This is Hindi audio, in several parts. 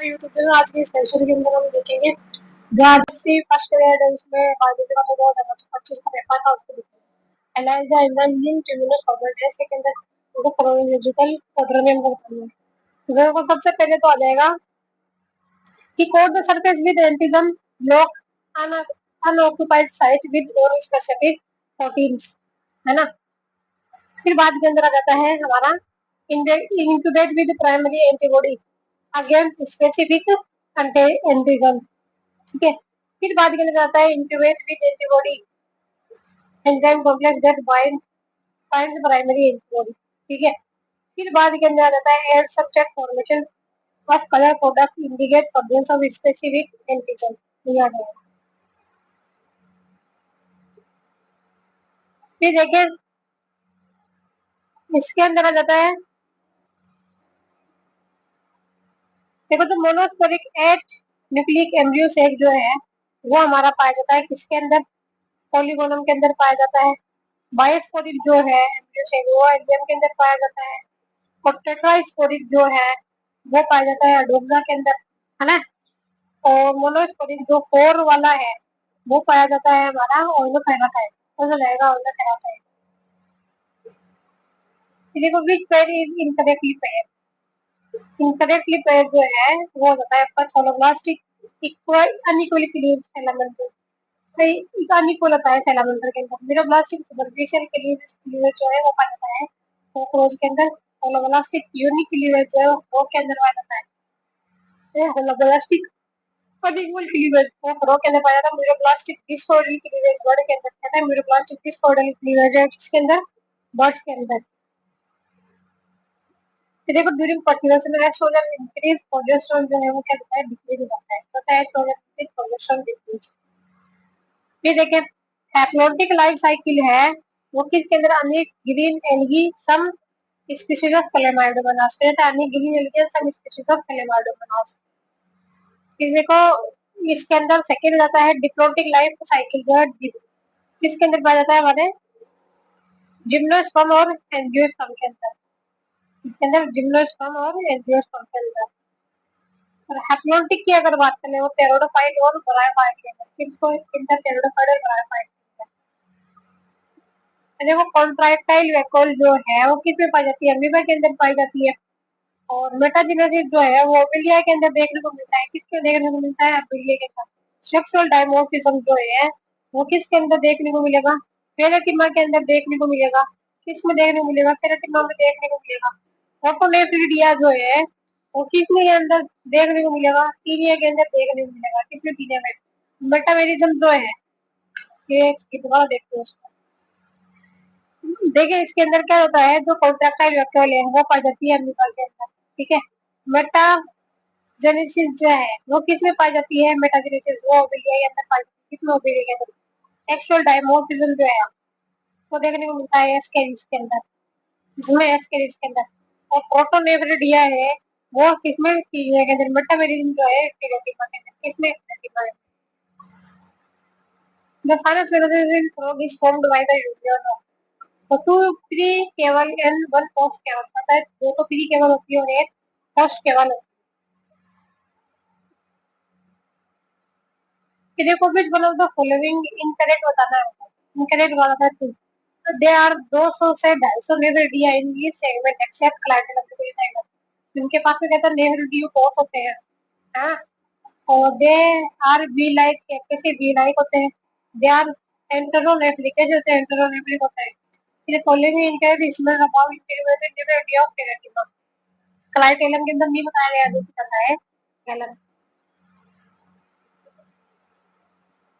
यूट्यूब पे आज के सेशन के अंदर हम देखेंगे जहाँ फर्स्ट ग्रेड है उसमें बायोलॉजी का तो बहुत अच्छे से पेपर था उसको देखेंगे एलाइजा इमरान ट्यूबुलर फॉर्मेट है इसके अंदर उनको क्रोनोलॉजिकल ऑर्डर में हम करते हैं। तो सबसे पहले तो आ जाएगा कि code the surface with antigen block unoccupied site with और स्पेसिफिक प्रोटीन्स, है ना। फिर बाद के अंदर आ जाता है हमारा incubate with primary antibody against specific antigen, ठीक है। फिर बाद के अंदर आता है incubate with antibody enzyme complex that bind primary antibody, ठीक है। फिर बाद के अंदर आ जाता है air substrate formation of colour product indicate presence of specific antigen, याद है। फिर देखिए इसके अंदर आ जाता है, देखो तो monosporic eight nucleic embryo sac जो है वो हमारा पाया जाता है किसके अंदर, पॉलीगोनम के अंदर पाया जाता है। बायोस्पोरिक जो है एम्ब्रियो सेक वो एल्बियम के अंदर पाया जाता है। और टेट्रास्पोरिक जो है वो पाया जाता है अडोक्सा के अंदर, है ना। और मोनोस्पोरिक जो 4 वाला है वो पाया जाता है हमारा ऑइलोथेराटाइड, कौन सा रहेगा ऑइलोथेराटाइड। देखो which pair is incorrectly pair, incorrectly pair जो है वो होता है आपका सोलोब्लास्टिक इक्वल अनइक्वली सेलामेंटर, अनइक्वल होता है सेलामेंटर के अंदर। मीरोब्लास्टिक सुपरफिशियल क्लीवेज जो है वो पाया जाता है कोक्रोच के अंदर। होलोब्लास्टिक यूनिक क्लीवेज जो है वो के अंदर पाया जाता है। होलोब्लास्टिक अनइक्वल क्लीवेज वो प्रो के अंदर पाया जाता है। मीरोब्लास्टिक डिसऑर्डरली क्लीवेज बर्ड के अंदर कहता है। मीरोब्लास्टिक डिसऑर्डरली क्लीवेज है किसके अंदर, बर्ड्स के अंदर। तो देखो ड्यूरिंग फर्टिलाइजेशन में एस्ट्रोजन इंक्रीज, प्रोजेस्टेरोन जो है वो क्या होता है डिक्रीज हो जाता है, पता है एस्ट्रोजन इंक्रीज प्रोजेस्टेरोन डिक्रीज। फिर देखिए हैप्लोटिक लाइफ साइकिल है वो किसके अंदर, अनेक green algae some species of Chlamydomonas, फिर अनेक green algae some species of Chlamydomonas. फिर देखो इसके अंदर सेकंड आता है डिप्लोटिक लाइफ साइकिल जो है किसके अंदर पाया जाता है हमारे जिम्नोस्पर्म और एंजियोस्पर्म के अंदर, इसके अंदर जिम्नोस्पर्म और एंजियोस्पर्म के अंदर। और हैप्लोटिक की अगर बात करें वो टेरोडोफाइट और ब्रायोफाइट के अंदर, किसको इसके अंदर टेरोडोफाइट और ब्रायोफाइट के अंदर। देखो कॉन्ट्रैक्टाइल वैक्यूल जो है वो किस में पाई जाती है, अमीबा के अंदर पाई जाती है। और मेटाजेनेसिस जो है वो अबिलिया के अंदर देखने को मिलता है, किसके देखने को मिलता है, अबिलिया के अंदर। सेक्सुअल डायमोर्फिज्म जो है वो किसके अंदर देखने को मिलेगा, पेराटिमा के अंदर देखने को मिलेगा। किसमें देखने को मिलेगा, पेराटिमा में देखने को मिलेगा। फोटोनेफ्रिडिया जो है वो किसमें के अंदर देखने को मिलेगा, टीनिया के अंदर देखने को मिलेगा। किसमें, टीनिया में। मेटामेरिज्म जो है ये दोबारा देखते हैं उसको। देखिए इसके अंदर क्या होता है, जो कॉन्ट्रैक्टाइल वैक्यूल है वो पाई जाती है अमीबा के अंदर, ठीक है। मेटा जेनेसिस जो है वो किस में पाई जाती है, मेटाजेनेसिस वो ओविलिया के अंदर पाई जाती है, किसमें, ओविलिया के अंदर। सेक्सुअल डायमोर्फिज्म जो है वो देखने को मिलता है एस्केरिस के अंदर, जिसमें एस्केरिस के अंदर। और प्रोटोनेफ्रिडिया है वो किसमें, टीनिया के अंदर। मेटामेरिज्म जो है पेराटिमा के अंदर, किसमें, पेराटिमा में। The sinus vegetation frog is formed by the union of तो 2 प्री केवल एंड 1 पोस्ट केवल, पता है दो तो प्री केवल होती है और एक पोस्ट केवल होती है। देखो which one of the following incorrect बताना है, इनकरेक्ट बताना है टू। तो दे आर 200 से 250 नेवरिडिया इन दिस सेगमेंट एक्सेप्ट क्लाइटेनम, इनके पास में कहता है नेवरिडियो पोस्ट होते हैं, हां। और दे आर बी लाइक, कैसे बी लाइक होते हैं, दे आर एंटेरोनेफ्रिक, कैसे होते हैं, एंटेरोनेफ्रिक होते हैं। फिर फॉलोइंग इनकरेक्ट इसमें अबाउट इंटीग्रेटेड नेवरिडिया ऑफ केराटिना, क्लाइटेलम के अंदर नहीं बताया गया, जो बताया है गलत।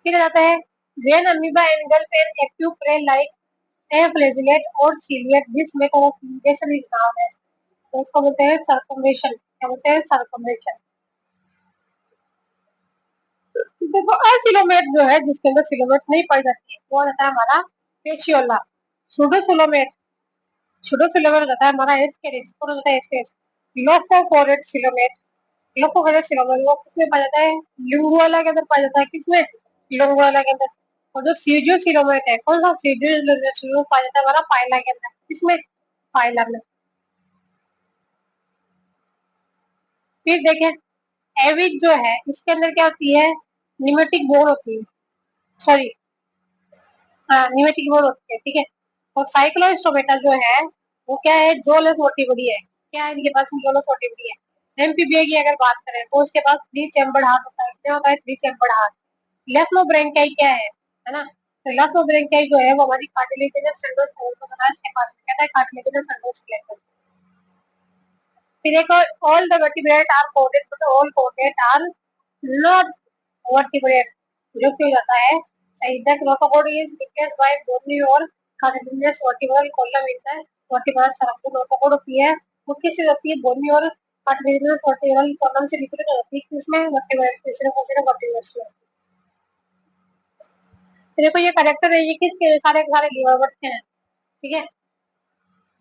फिर आता है when amoeba engulf an active prey like a flagellate or ciliate, this method of communication is known as, तो उसको बोलते हैं सर्कमवेशन, क्या बोलते हैं, सर्कमवेशन। देखो एसिलोमेट जो है जिसके अंदर सिलोमेट नहीं पाई जाती है वो होता है हमारा पेशियोला। सुडोसिलोमेट, सुडोसिलोमेट होता है हमारा एस्केरिस, कौन होता है एस्केरिस। लोफोफोरेट सिलोमेट, लोफोफोरेट सिलोमेट वो किसमें पाया जाता है, लिंगुआला के अंदर पाया जाता है, किसमें, लिंगुआला के अंदर। और जो सीजो सिलोमेट है, कौन सा सीजो सिलोमेट पाया जाता है हमारा फाइला के अंदर, किसमें, फाइला में। फिर देखें एविड जो है इसके अंदर क्या होती है, निमेटिक बोन होती है, सॉरी निमेटिक बोन होती है, ठीक है। और साइक्लोस्टोमेटा जो है वो क्या है, जोलस वर्टिब्री है, क्या है इनके पास जोलस वर्टिब्री है। एम्फीबिया की अगर बात करें तो उसके पास थ्री चैम्बर्ड हार्ट होता है, क्या होता है, थ्री चैम्बर्ड हार्ट। लेस्मोब्रेंकियाई क्या है ना, तो लेस्मोब्रेंकियाई जो है वो हमारी कार्टिलेजिनस सेंट्रल के पास में कहता है, कार्टिलेजिनस सेंट्रल। फिर देखो all the vertebrate are coded but all coded are not vertebrate, जो क्यों जाता है सही, that notochord is replaced by बोनी और cartilaginous vertebral column in the vertebral circle. Notochord होती है वो किससे होती है, बोनी और कार्टिलेजिनस वर्टिब्रल कॉलम से रिप्लेस होती है, किसमें, वर्टिब्रल, तीसरे क्वेश्चन वर्टिब्रल में। तो देखो ये करेक्टर है, ये किसके सारे के सारे लीवरवर्ट के हैं, ठीक है।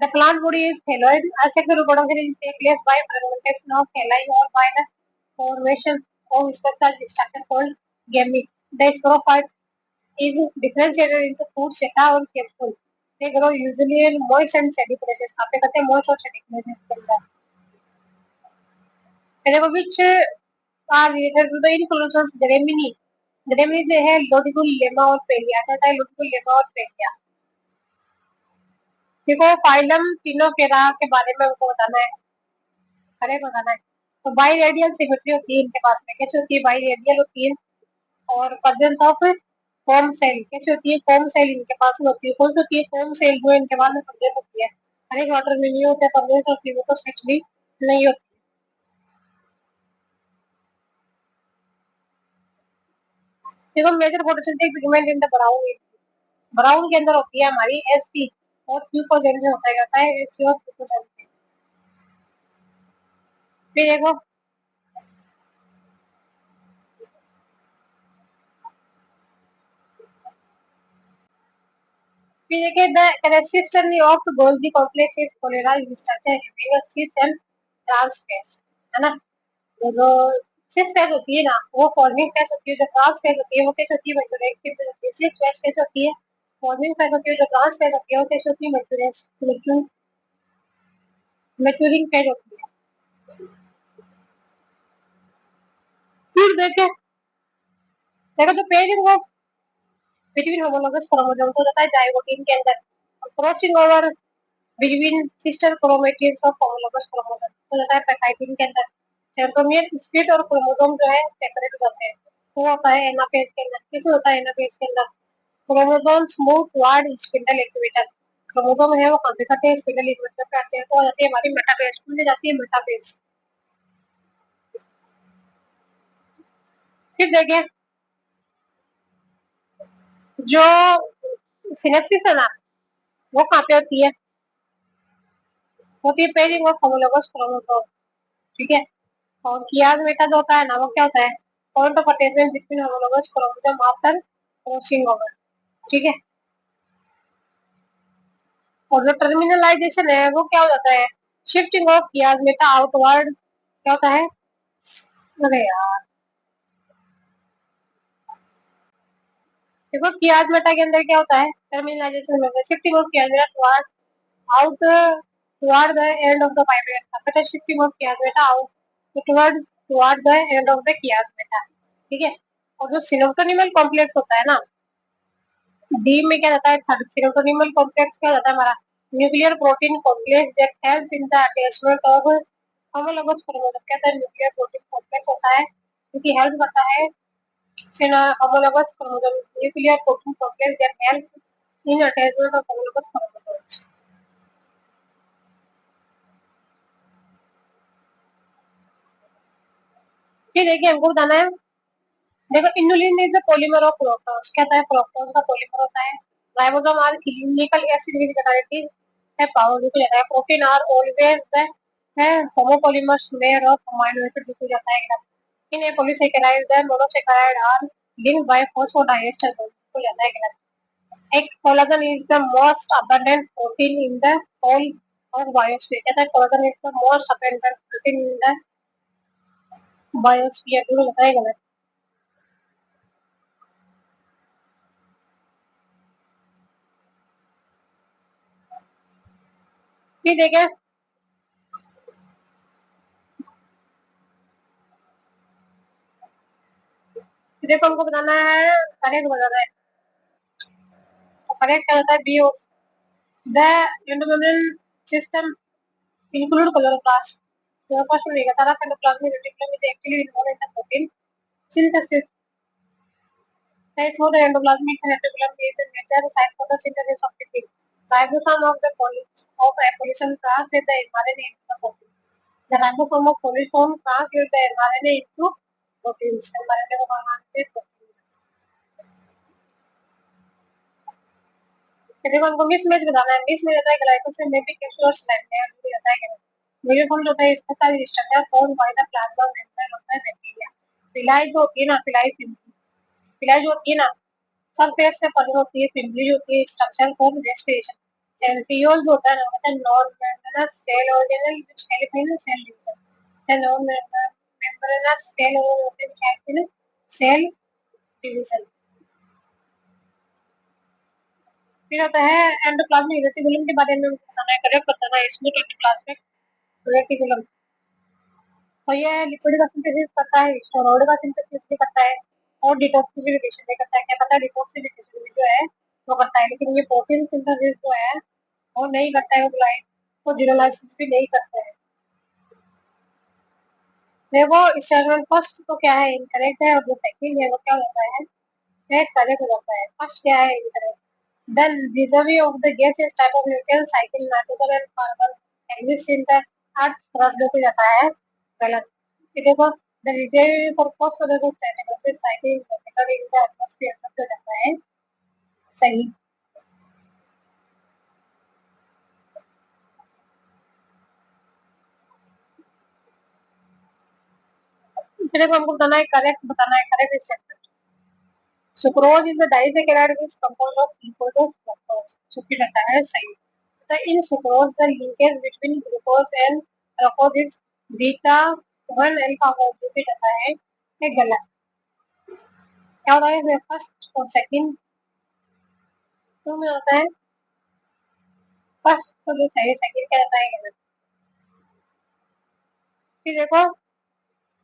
The plant body is thalloid. Asexual reproduction is take place by fragmentation of thalli or by the formation of special structure called gamete. The sporophyte is differentiated into fruit, seta और capsule. They grow usually in moist and shady places. आप कहते हैं moist और shady places के अंदर। देखो which are related to the inflorescence gremini. Gramineae जो है लोटिकुल लेमा और पेलिया, कहता है लोटिकुल लेमा और पेलिया। देखो फाइलम टिनोकेरा के बारे में हमको बताना है, अरे बताना है। तो बाई रेडियल सिमेट्री होती है इनके पास में, कैसे होती है, बाई रेडियल होती है। और प्रेजेंस ऑफ कॉम सेल, कैसे होती है, कॉम सेल इनके पास में होती है, कौन सी होती है, कॉम सेल जो इनके पास में प्रेजेंट होती है। हर एक वाटर में नहीं होता है प्रेजेंस होती है, वो तो स्विच भी नहीं होती। देखो major photosynthetic pigment in the brown, brown के अंदर होती है हमारी एससी और फ्यूकोजेन में होता है एससी और फ्यूकोजेन। फिर देखो फिर देखिए the resistance of Golgi complex is cholera structure having a cis and trans face, है ना। तो जो सिस फेस होती है ना वो फॉर्मिंग फेस होती है, जो ट्रांस फेस होती है वो कैसे होती है, मैच्योरेशन फेस होती है। सिस फेस कैसे होती है, फॉर्मिंग फेस होती है, जो ट्रांस फेस होती है वो कैसे होती है, मैच्योरिंग फेस होती है। फिर देखे देखो जो पेज है वो बिटवीन होमोलोगस क्रोमोसोम को होता है जाइगोट के अंदर, crossing over between sister chromatids of homologous chromosome तो होता है पेप्टाइड के अंदर। सेंट्रोमियर स्प्लिट और क्रोमोसोम जो है सेपरेट हो जाते हैं, तो होता है एनाफेज के अंदर। किस होता है एनाफेज के अंदर, chromosomes move toward spindle activator. Chromosome है वो कहां पे जाते हैं, स्पिंडल एक्टिवेटर पे आते हैं, तो जाती है हमारी मेटाफेज, खुल जाती है मेटाफेज। फिर देखिए जो सिनेप्सिस है ना वो कहाँ पे होती है, होती है पेयरिंग ऑफ होमोलोगस क्रोमोसोम, ठीक है। और कियास जो होता है ना वो क्या होता है, point of attachment between homologous chromosome after crossing over, ठीक है। और जो टर्मिनलाइजेशन है वो क्या हो जाता है, शिफ्टिंग ऑफ कियास आउटवर्ड, क्या होता है, अरे यार देखो कियास के अंदर क्या होता है, टर्मिनलाइजेशन में शिफ्टिंग ऑफ कियास toward out toward the end of the fibre, after shifting of chiasmata out toward the end of the chiasmata, ठीक है। और जो सिनोप्टोनिमल कॉम्प्लेक्स होता है ना, डी में क्या रहता है, थर्ड सिनोप्टोनिमल कॉम्प्लेक्स क्या रहता है हमारा, nuclear protein complex that helps in the attachment of homologous chromosome, कहता है न्यूक्लियर प्रोटीन कॉम्प्लेक्स होता है क्योंकि हेल्प करता है homologous chromosome, nuclear protein complex that helps in attachment of homologous chromosome. फिर देखिए हमको बताना है, देखो inulin is the polymer of protons, कहता है प्रोटॉन्स का पॉलीमर होता है। Ribosome are clinical acid with catalytic है पावर जो कहता है, प्रोटीन आर ऑलवेज द है homopolymers layer of amino acid जो जाता है। In a polysaccharide the monosaccharide are linked by phosphodiester हो जाता है। एक collagen is the most abundant protein in the whole of biosphere, कहता है collagen is the most abundant protein in the biosphere, जो बताएगा। फिर देखें देखो हमको बताना है, करेक्ट बताना है। तो करेक्ट क्या होता है, B of the endomembrane system include chloroplast. Chloroplast में बताना chloroplast reticulum is actually involved in the protein synthesis. So the endoplasmic reticulum is the major site for the synthesis of protein. Ribosome of the polysomal translate the mRNA into the protein. The ribosome of polysomal translate the mRNA into proteins. mRNA को बनाते protein. देखो हमको मिसमैच बताना है। मिसमैच होता है ग्लाइकोसाइड में भी कैप्सूल और स्लाइड में हमको बताया गया है। मेयोसोम जो होता है इसका सारी structure form by the plasma membrane होता है बैक्टीरिया। फिलाई जो होती है ना, फिलाई जो होती है ना, सरफेस पे पड़ी होती है, फिल्मी जो होती है, स्ट्रक्चर फॉर्म रेस्पिरेशन। सेंट्रियोल जो होता है ना, मतलब non membranous cell organelle which help in cell division. The non membranous cell organelle which help in cell division. फिर आता है एंडोप्लाज्मिक रेटिकुलम के बारे में बताना है, करेक्ट बताना है। स्मूथ एंडोप्लाज्मिक रेटिकुलम तो ये लिपिड का सिंथेसिस करता है, स्टेरॉइड का सिंथेसिस भी करता है और डिटॉक्सिफिकेशन भी करता है। क्या पता है, डिटॉक्सिफिकेशन भी जो है वो करता है, लेकिन ये प्रोटीन सिंथेसिस जो है वो नहीं करता है, वो ग्लाइड वो जीरोलाइसिस भी नहीं करता है। देखो स्टेरॉइड फर्स्ट तो क्या है, इनकरेक्ट है, और जो सेकंड है वो क्या होता है, करेक्ट हो जाता है। फर्स्ट क्या है, incorrect. Then vis-a-vis of the gaseous type of nuclear cycle, nitrogen and carbon exist in the Earth's crust जो कि जाता है गलत। कि देखो the reservoir for phosphorus cycle is vertical in the atmosphere जो जाता है सही। फिर देखो हमको बताना है, करेक्ट बताना है, correct statement. Sucrose is the disaccharide which composed of glucose fructose जो कि जाता है सही। तो in sucrose the linkage between glucose and fructose is beta 1 alpha जो कि जाता है गलत। क्या होता है फर्स्ट और सेकंड टू में होता है, फर्स्ट तो जो सही, सेकंड क्या होता है गलत। फिर देखो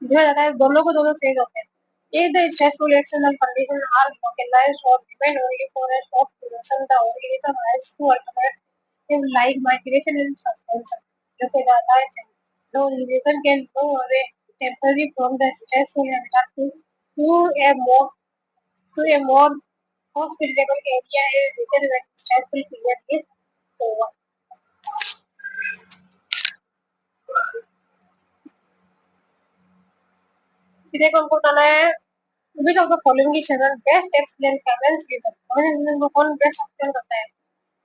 जो जाता है दोनों को दोनों सही होते हैं। If the stressful reaction and condition are localized or depend only for a short duration, the organism has to alternative like migration and suspension. जो कि जाता है सही। The organism can move away temporarily from the stressful environment to a more hospitable area later when stressful period is over. सीधे को हमको बताना है which of the following is best explain Cameron's reason। organism को कौन बेस्ट एक्सप्लेन करता है।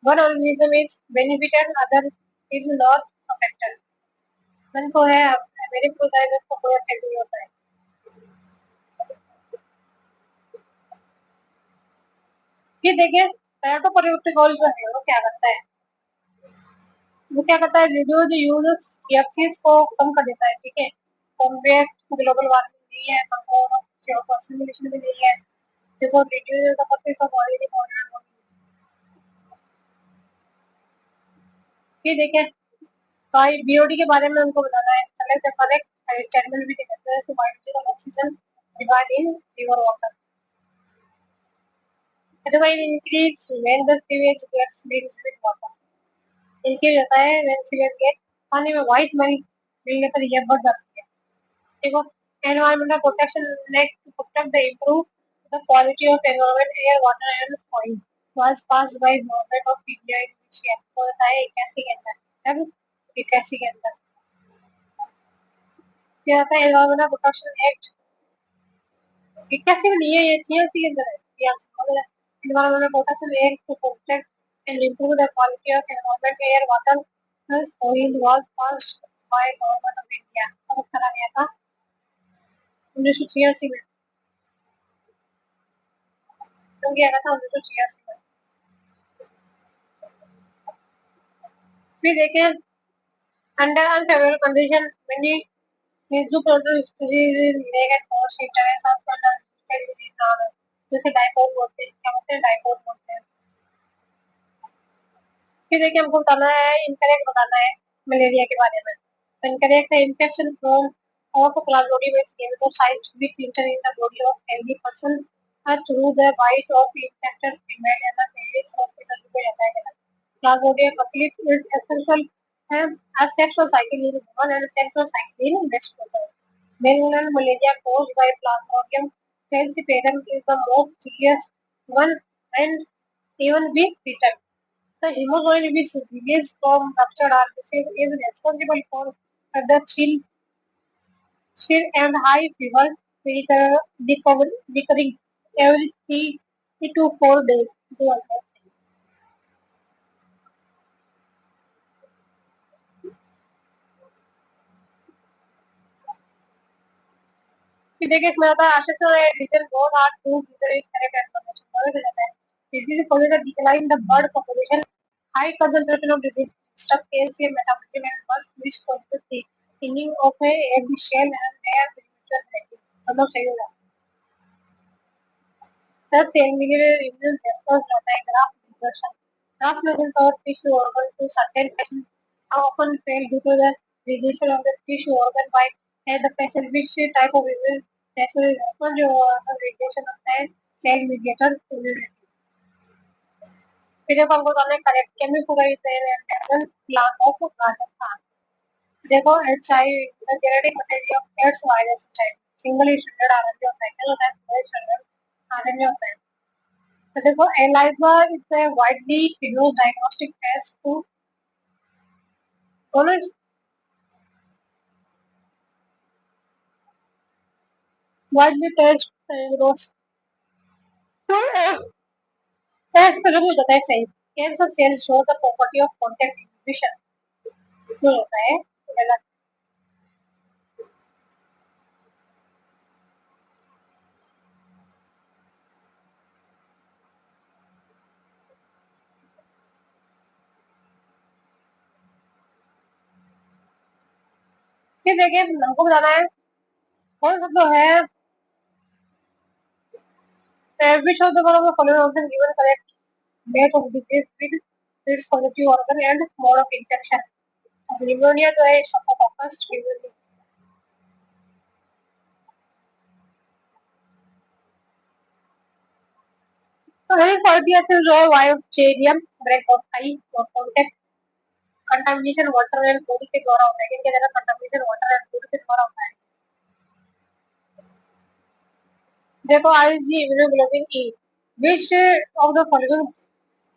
one organism is benefited, other is not affected। मन को है मेरे को होता है, जिसको कोई अफेक्ट नहीं होता है। ये देखिए पैराटोपरियोटिकॉल जो है वो क्या करता है, वो क्या करता है, रिड्यूस यूज सीएफसीज को कम कर देता है, ठीक है। कॉम्बैट ग्लोबल वार्मिंग नहीं है, कंट्रोल सिमुलेशन भी नहीं है। देखो reduce the percent of oil in. ये देखिए भाई बीओडी के बारे में उनको बताना है। Select the correct statement with reference to biological oxygen demand in river water. otherwise increase when the sewage gets mixed with water। इनके जाता है when sewage get पानी में व्हाइट मिलने पर यह बढ़ जाती है। देखो environmental protection like to protect the improve the quality of environment air water and soil was passed by government of India in which year को होता है 81 के अंदर। अब 81 के अंदर क्या होता है एनवायरमेंटल प्रोटेक्शन एक्ट 81 में नहीं है, ये 86 के अंदर है। Environmental protection act to protect and improve the quality of environment air water and soil was passed by government of India। कब करा गया था, 1986 में। क्यों किया गया था 1986 में। फिर देखें under unfavourable condition many mesoprotein species negative force interest of नाम है, जैसे डाइपोल बोलते हैं, क्या बोलते हैं, डाइपोल बोलते हैं। फिर देखिए हमको बताना है, इनकरेक्ट बताना है मलेरिया के बारे में। तो इनकरेक्ट है infection from of plasmodium chemicals which enter in the body of healthy person through the bite of infected female and the male hospital में रहता है Plasmodium complete is essential as sexual cycle in woman and sexual cycle in breast cancer. Malnutrition malaria caused by Plasmodium falciparum is the most serious one and even with fetal. The hemoglobin which released from ruptured heart is responsible for the chill and high fever recurring every 3 to 4 days. जो अल्लाह से कि देखिए इसमें होता है आशा से रीजन बहुत hard to reason is correct information पता चल जाता है disease causes a decline in the blood population high concentration of disease stuck calcium metabolism and must which causes the thinning of a egg shell and their premature breaking दोनों सही हो जाता है सेल mediated immune response रहता है ग्राफ रिग्रेशन ग्राफ में और tissue organ to certain patients often fail due to the degradation of the tissue organ by the patient which type of immune response जो radiation होता है सेल mediator immunity फिर जब हमको करना है correct chemical plant of Rajasthan देखो HI genetic material of AIDS virus HI single standard RNA होता है क्या होता है सिंगल स्टैंडर्ड आरएनए होता है तो देखो ELISA is a widely used diagnostic test to बोलो widely test diagnostic test फिर भी होता है सही cancer cell show the property of contact inhibition जो होता है फिर देखिए हमको बताना है कौन सा तो है which of the one of the following option given correct date of disease with its quality organ and mode of infection pneumonia जो है स्ट्रेप्टोकोकस निमोनिया तो है क्वालिटी जो है वायोचेरियम ब्रैकोसाई और contact contamination water and food के द्वारा होता है इनके जगह कंटामिनेशन वाटर एंड फूड के द्वारा होता है देखो IG immunoglobulin E which of the following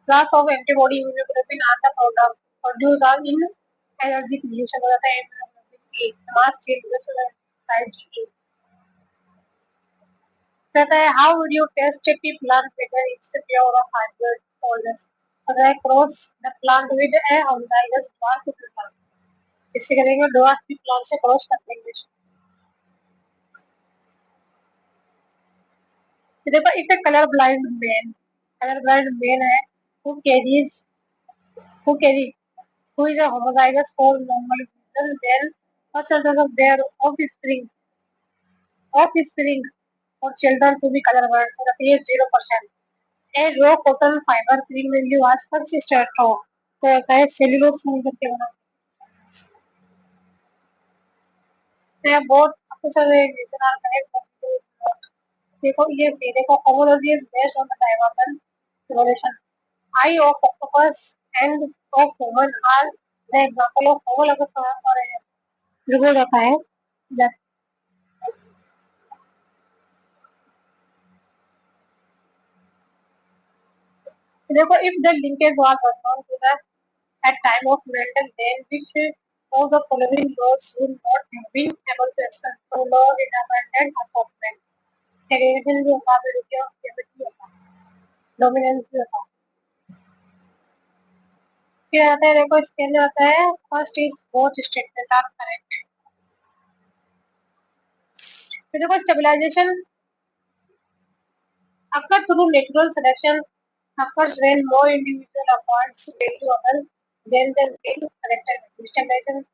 class of antibody immunoglobulin are the product produced are in energy creation हो जाता है immunoglobulin A mass change IgE कहता है how would you test a pea plant whether it's pure or hybrid orders अगर cross the plant with A homologous dwarf plant इससे करेंगे dwarf प्लांट से क्रॉस कर देंगे देखो if A colour blind man है who carries who carry who is a homozygous for normal reason then percentage of their offspring or children to be color blind so that is 0%. A raw cotton fiber cream will you ask first start to तो ऐसा है सेल्यूलोज मिलकर के बना है बहुत association are correct देखो ये सी देखो homology is based on the diversion evolution eye of octopus and of human are the example of homologous और रिवोल्व होता है that देखो if the linkage was unknown to the at time of Mendel then which of the following laws would not have been able to explain so law in abundant assortment segregation जो होता है देखिए gravity होता है dominance भी होता है फिर आता है देखो इसके अंदर आता है first is both statement are correct फिर देखो stabilization occur through natural selection occurs when more individual appoints value other than the main character stabilization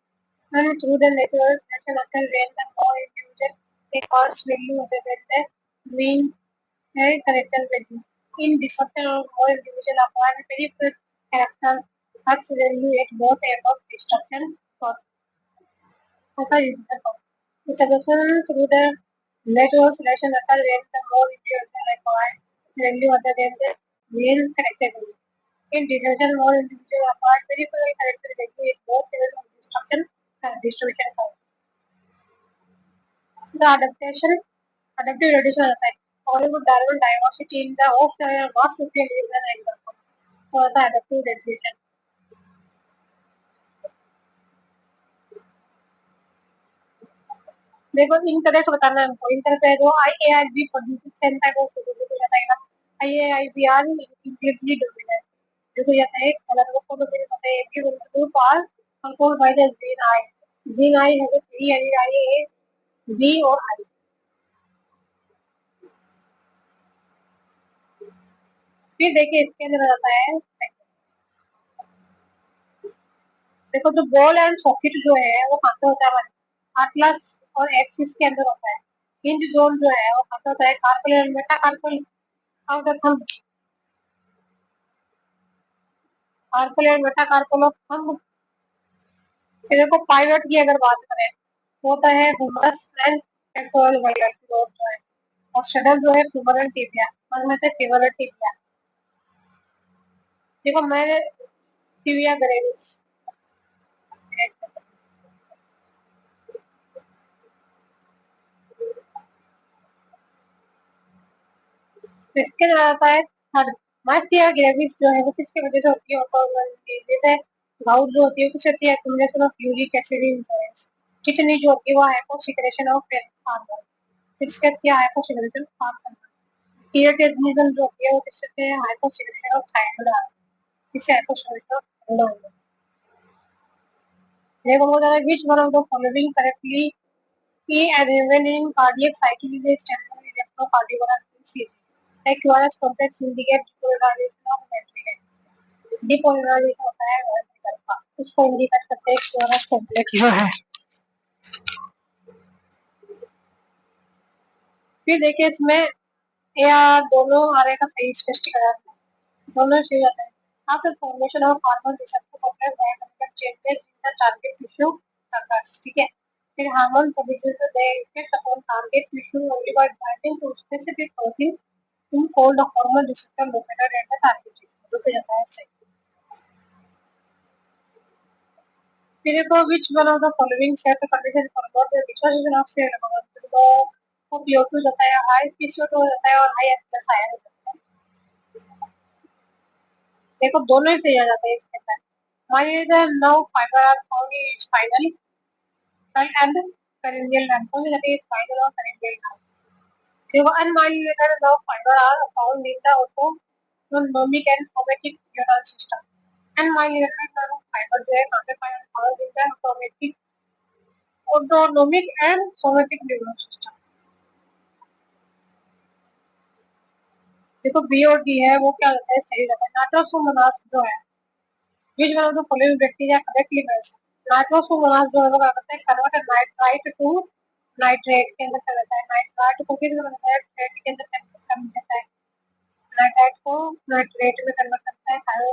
and through the natural selection occur when the more individual accords value other than the mean and character value in disruption of more individual acquired very few characters has value at both end of destruction for होता है The suggestion through the network selection occurs when the more individuals are required value other than the main character value. In distribution, more individuals apart peripheral character value is more favorable of distribution curve. The adaptive reduction effect. Hollywood Darwin diversity in the Australian mass system is an example for the adaptive reduction. देखो इनकरेक्ट बताना है हमको इनकरेक्ट है जो I A I B produce same type of photo देखो जाता है ना I A I B are इंक्लूडली डोमिनेंट देखो जाता है कलर को फोटो देखो जाता है every one group are control by the gene I है थ्री आई ए बी और आई फिर देखिए इसके अंदर आता है देखो जो बॉल एंड सॉकेट जो है वो कहाँ पे होता है हमारे एटलस और एक्सिस के अंदर होता है हिंज जोन जो है वो कहाँ पे होता है carpal and metacarpal outer thumb carpal and metacarpal of thumb फिर देखो पाइवट की अगर बात करें तो होता है हुमरस एंड पेट्रोल वायलेट जो है और शटल जो है फ्यूमरल टिबिया और में से फ्यूमरल टिबिया देखो मैं टिबिया ग्रेविस इसके अंदर आता है थर्ड मास्टिया ग्रेविस जो है वो किसकी वजह से होती है ऑटोइम्यून जैसे गाउट जो होती है किस होती है accumulation of uric acid in veins kidney जो होती है वो हाइपोसिक्रेशन ऑफ हार्मोन इसके क्या हाइपोसिक्रेशन हार्मोन कीटोजेनिज्म जो होती है वो किससे होती है हाइपोसिक्रेशन ऑफ थायराइड इससे हाइपोसिक्रेशन ऑफ थायराइड देखो बहुत ज्यादा which one of the following correctly की an in cardiac cycle is a standard electrocardiogram disease like QRS complex indicate depolarization of ventricle depolarization होता है वर्टिकल का उसको इंडिकेट करते हैं क्लोरस कॉम्प्लेक्स जो है फिर देखिए इसमें ए आर दोनों आर का सही स्पष्टीकरण दोनों सही आता है after formation of hormone receptor complex biochemical changes in the target tissue occurs ठीक है फिर hormone produce the effect upon target tissue only by binding to specific protein in called hormone receptor located at the target tissue रुक जाता है सही फिर देखो which one of the following set the condition for both the dissociation of cell तो वो PO2 जाता है हाई PCO2 जाता है और हाई S प्लस आयन जाता है देखो दोनों ही सही आ जाते हैं इसके अंदर हमारे इधर नौ fibre are found in spinal and peripheral nerve कौन सी जाती है स्पाइनल और पेरिनियल नर्व देखो unmyelinated nerve fibre are found in the autonomic and somatic neural system unmyelinated nerve fibre जो है कहाँ पे found in the autonomic and somatic neural system देखो बी और डी है वो क्या होता है सही रहता है नाइट्रोसोमोनास जो है which one of the following bacteria correctly match Nitrosomonas जो है वो क्या करता है कन्वर्ट नाइट्राइट टू नाइट्रेट के अंदर कर देता है नाइट्राइट को किस में नाइट्रेट के अंदर कन्वर्ट करता है नाइट्राइट को नाइट्रेट में कन्वर्ट करता है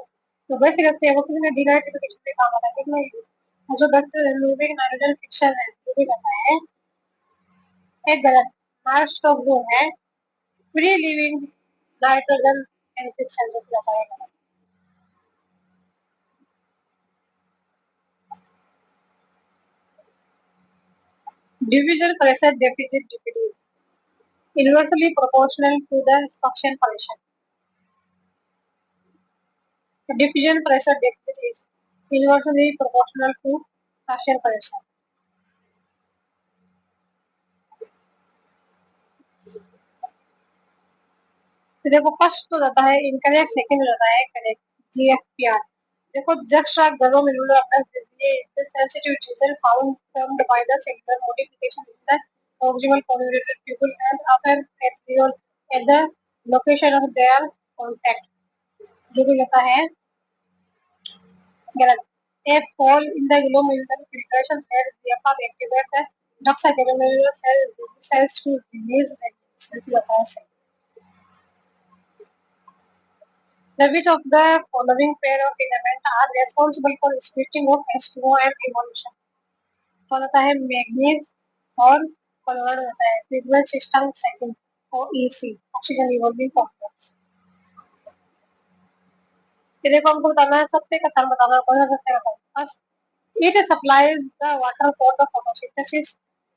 तो बेसिकली वो किसमें डिनाइट्रिफिकेशन में काम आता है किसमें जो बैक्टीरिया रिमूविंग नाइट्रोजन फिक्शन है जो भी करता है एक गलत मार्क्स जो है free living nitrogen and fiction जो होता है Division pressure deficit decrease inversely proportional to the suction pressure. The diffusion pressure deficit is inversely proportional to suction pressure. तो देखो फर्स्ट तो जाता है इनकरेक्ट सेकंड हो जाता है करेक्ट GFPR देखो जस्ट गलो मिलुलर अपना sensitive result found formed by the cellular modification in the proximal convoluted tubule and upper arteriole at the location of their contact जो भी रहता है गलत a fall in the glomerular filtration head therefore activate the ductal cells to release radiation the which of the following pair of elements are responsible for splitting of H2O and evolution तो होता है मैग्नीज और कन्वर्ट होता है treatment system second OEC oxygen revolving complex. ये देखो हमको बताना है सत्य कथन बताना है, कौन सा सत्य कथन बस। It supplies the water for the photosynthesis.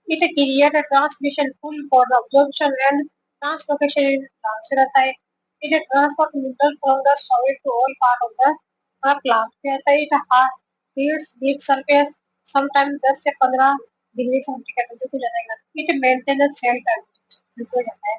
It creates a transmission pool for the absorption and translocation in plants रहता है। It transport mineral from the soil to all part of the plant रहता है। It heats deep surface sometimes 10 से 15 डिग्री सेंटीग्रेड जो कुछ जाएगा। It maintains cell temperature जो जाता है।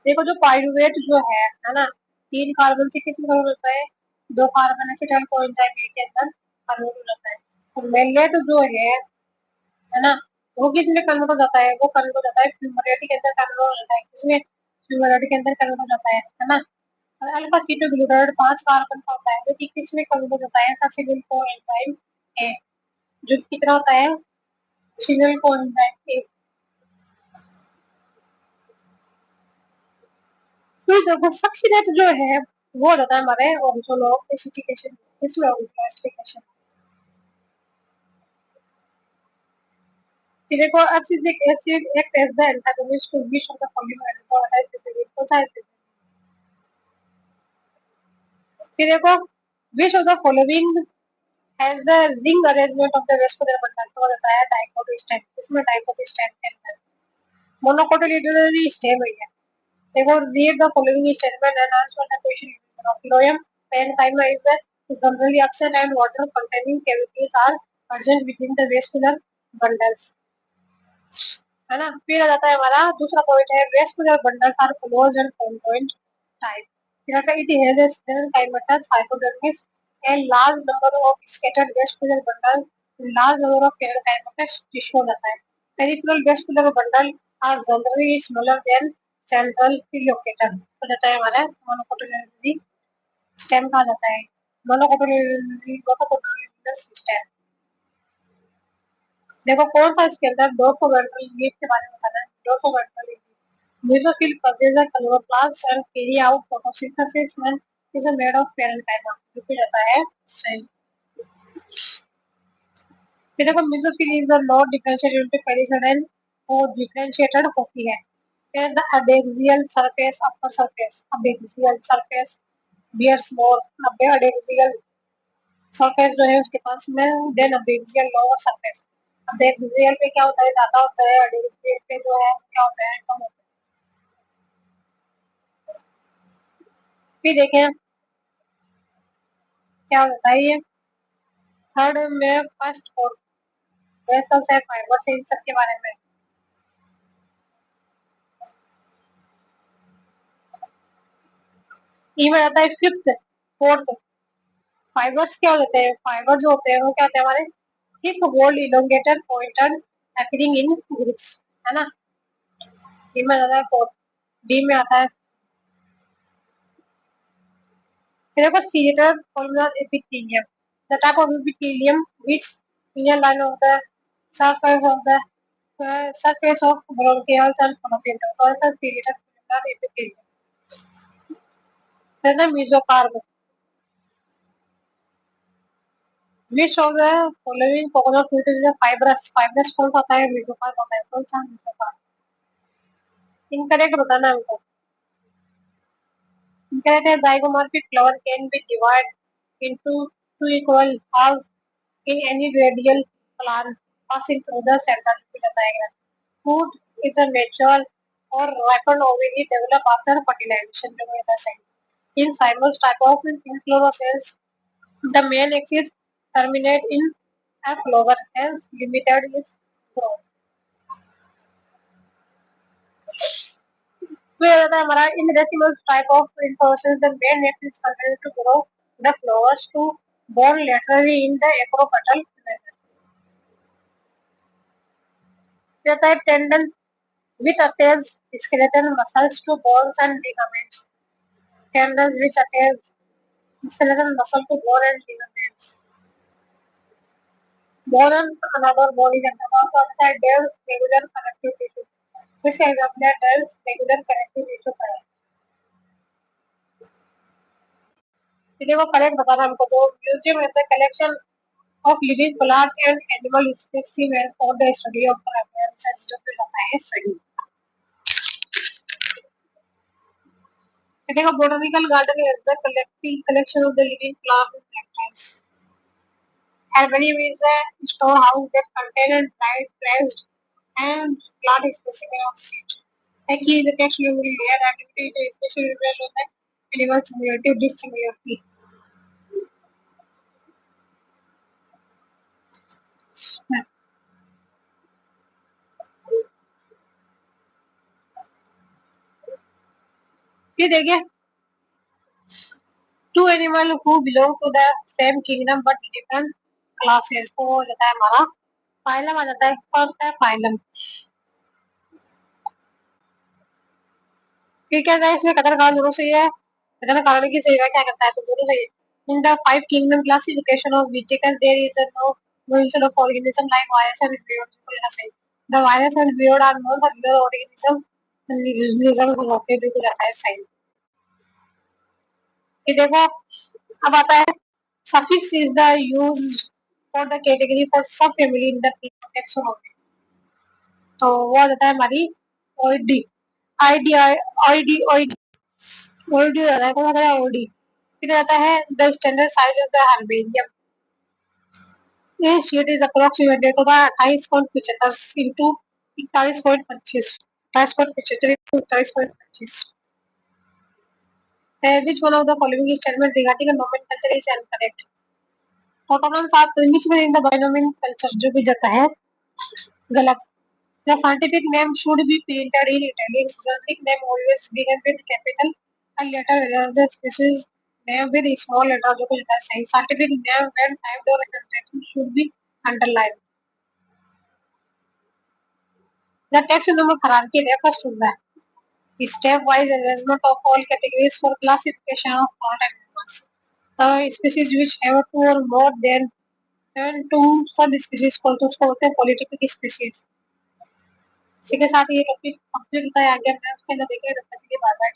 देखो जो पाइरुवेट जो है ना, 3 कार्बन से किसमें कन्वर्ट होता है, 2 कार्बन एसिटाइल कोएंजाइम ए के अंदर कन्वर्ट हो जाता है। तो मेलेट जो है ना, वो किसमें कन्वर्ट हो जाता है, वो कन्वर्ट हो जाता है फ्यूमेरेट के अंदर कन्वर्ट हो जाता है। किसमें, फ्यूमेरेट के अंदर कन्वर्ट हो जाता है ना। और अल्फा कीटोग्लूटाइड 5 कार्बन का होता है जो कि किसमें कन्वर्ट हो जाता है, सक्सीडिल कोएंजाइम ए, जो कितना होता है, सक्सीडिल कोएंजाइम ए। तो देखो सक्सीडेट जो है वो हो जाता है हमारे ओरिजिनल एसिटिकेशन, इसमें ओरिजिनल एसिटिकेशन। देखो abscisic acid act as the antagonist to which of the following alcohol होता है। फिर देखो which of the following has the ring arrangement of the vascular bundle, तो बताया डाइकोटोस्टेट, इसमें डाइकोटोस्टेट के अंदर मोनोकोटिलिडरी स्टेम है। देखो read the following statement and answer the question of phloem parenchyma is the generally oxygen and water containing cavities are present within the vascular bundles, है ना। फिर आ जाता है हमारा दूसरा पॉइंट है vascular bundles are close and conjoint type. फिर आता है it has a sclerenchymatous hypodermis and large number of scattered vascular bundle, large number of parenchymatous tissue रहता है। Peripheral vascular bundle are generally smaller than central locator, तो रहता है हमारा मोनोकोटिलिडरी स्टेम कहा जाता है, मोनोकोटिलिडरी स्टेम। देखो कौन सा इसके अंदर डोर्सोवेंट्रल लीफ के बारे में बताना है, डोर्सोवेंट्रल leaf Neutrophil possess a chloroplast and carry out photosynthesis and is made of parenchyma, जो कि रहता है सेल। फिर देखो mesophyll is the not differentiated into palisade, वो डिफरेंशिएटेड होती है। फिर the adaxial surface upper surface, adaxial surface bears more, adaxial surface जो है उसके पास में than adaxial lower surface. Adaxial पे क्या होता है, ज्यादा होता है, अडेक्सियल पे जो है क्या होता है, कम होता है। फिर देखें क्या होता है ये थर्ड में फर्स्ट और वेसल्स है फाइबर से इन सब के बारे में। ई में आता है फिफ्थ फोर्थ। फाइबर्स क्या होते हैं, फाइबर जो होते हैं वो क्या होते हैं हमारे thick walled elongated pointed occurring in groups, है ना। ई में आता है फोर्थ। डी में आता है फिर देखो ciliated columnar epithelium, the type of epithelium which inner line of the surface of the surface of bronchioles and photoplankton, कौन सा ciliated columnar epithelium. then the mesocarp, which of the following coconut fruit is a fibrous, fibrous कौन सा होता है, mesocarp होता है, कौन सा mesocarp। इनकरेक्ट बताना है हमको। इनकरेक्ट है zygomatic flower can be divided into two equal halves in any radial plant passing through the center, बताएगा। fruit is a mature or ripened ovary develop after fertilization, जो होता है। in cymos type of inflorescence the main axis terminate in a flower, hence limited is growth। फिर आता है हमारा in decimal type of inflorescence the main axis continue to grow the flowers to born laterally in the acropetal method। फिर आता है tendons which attaches skeletal muscles to bones and ligaments, tendons which attach skeletal muscle to bone and ligaments। bone and another body के अंदर कौन सा होता है, dense regular connective tissue, which example है dense regular connective tissue का है। देखो कलेक्ट बताना हमको, तो museum is the collection of living plant and animal specimen for the study of preferences जो कि होता है सही। देखो botanical garden is the collection of the living plants and plants. Herbarium is a storehouse that contains dried, pressed, and plant specimen of seed. एक ही the text you will hear activity तो especially refer होता है animal similarity और dissimilarity। ये देखिए two animal who belong to the same kingdom but different classes तो हो जाता है हमारा फाइलम आ जाता है कौन सा फाइलम। ठीक है गाइस, इसमें कथन कारण दोनों सही है। कथन कारण की सही है क्या करता है तो दोनों सही है। In the five kingdom classification of Whittaker there is no mention of organism like virus and weird को लेना सही। The virus and weird are non cellular organism result होते हैं बिल्कुल जाता है सही। ये देखो अब आता है suffix is the used for the category for subfamily in the taxonomy तो वो आ जाता है हमारी OD ID ID ID OD आ जाता है कौन सा है ओडी। फिर आता है the standard size of the herbarium ये शीट इज अप्रोक्सीमेटली तो 28.75 into 41.25 28.75 into 41.25 which one of the following statement regarding a nomenclature is incorrect autonomous आप which one in the binomial culture जो भी जाता है गलत। The scientific name should be printed in italics. Scientific name always begin with capital and letter whereas the species name with small letter जो कुछ होता है सही। Scientific name when typed or written should be underlined. The taxonomic hierarchy refers to the stepwise arrangement of all categories for classification of plant animals. The species which have two or more than two subspecies को तो उसको बोलते हैं polytypic species। इसी के साथ ये टॉपिक कंप्लीट होता है आगे मैं उसके अंदर देखेंगे तब तक के लिए बाय बाय।